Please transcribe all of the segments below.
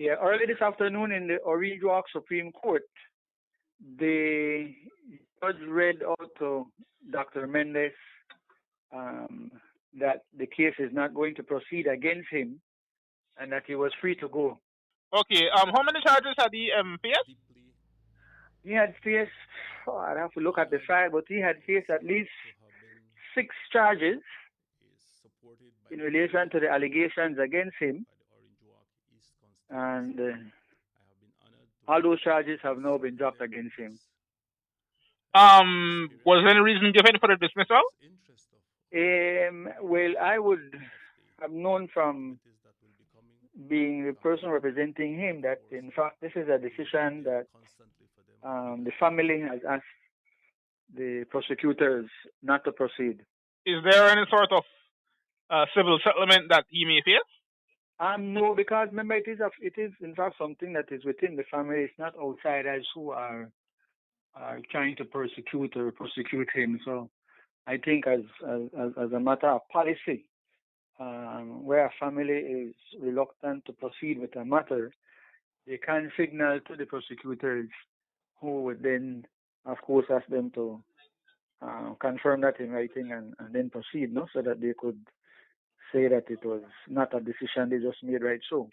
Yeah, early this afternoon in the Orange Walk Supreme Court, the judge read out to Dr. Mendez that the case is not going to proceed against him and that he was free to go. Okay. How many charges had he faced? He had faced, I'd have to look at the file, but he had faced at least 6 charges in relation to the allegations against him. And all those charges have now been dropped against him. Was there any reason given for the dismissal? Well, I would have known from being the person representing him that, in fact, this is a decision that the family has asked the prosecutors not to proceed. Is there any sort of civil settlement that he may face? No, because remember, it is in fact something that is within the family. It's not outsiders who are trying to prosecute him. So I think as a matter of policy, where a family is reluctant to proceed with a matter, they can signal to the prosecutors, who would then, of course, ask them to confirm that in writing and then proceed, no, so that they could say that it was not a decision they just made right so.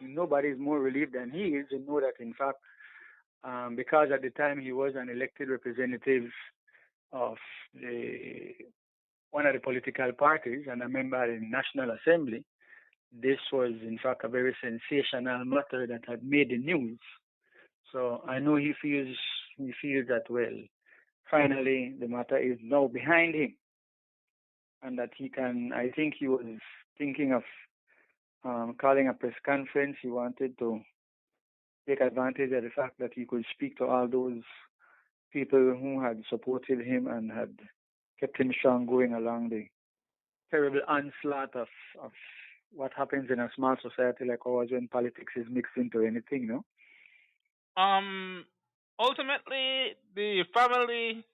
Nobody is more relieved than he is to know that, in fact, because at the time he was an elected representative of one of the political parties and a member in the National Assembly, this was, in fact, a very sensational matter that had made the news. So I know he feels that, well, finally the matter is now behind him, and that he can, I think he was thinking of calling a press conference. He wanted to take advantage of the fact that he could speak to all those people who had supported him and had kept him strong going along the terrible onslaught of what happens in a small society like ours when politics is mixed into anything, no? Ultimately, the family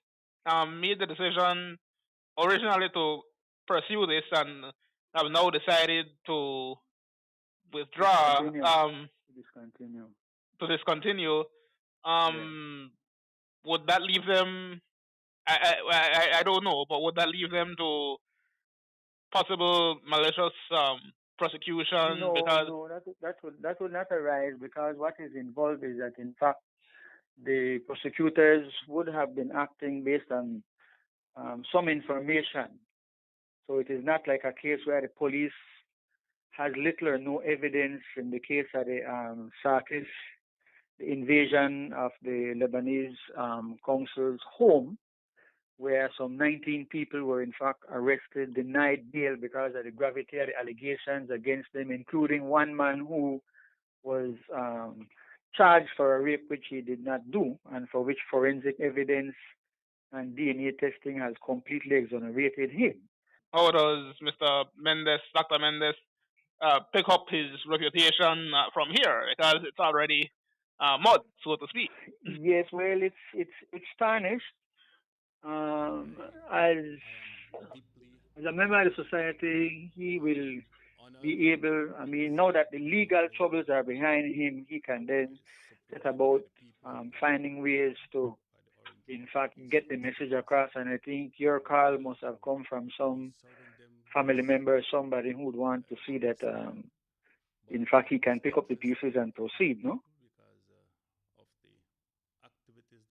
made the decision originally to pursue this and have now decided to withdraw, to discontinue. Would that leave them? I don't know, but would that leave them to possible malicious prosecution? No, because that would not arise, because what is involved is that, in fact, the prosecutors would have been acting based on some information. So it is not like a case where the police has little or no evidence. In the case of the Sarkis, the invasion of the Lebanese consul's home, where some 19 people were in fact arrested, denied bail because of the gravity of the allegations against them, including one man who was charged for a rape which he did not do, and for which forensic evidence and DNA testing has completely exonerated him. How does Mr. Mendez, Dr. Mendez, pick up his reputation from here? Because it's already mud, so to speak. Yes, well, it's tarnished. As a member of the society, he will be able, now that the legal troubles are behind him, he can then set about finding ways to, in fact, get the message across. And I think your call must have come from some family member, somebody who would want to see that, in fact, he can pick up the pieces and proceed, no?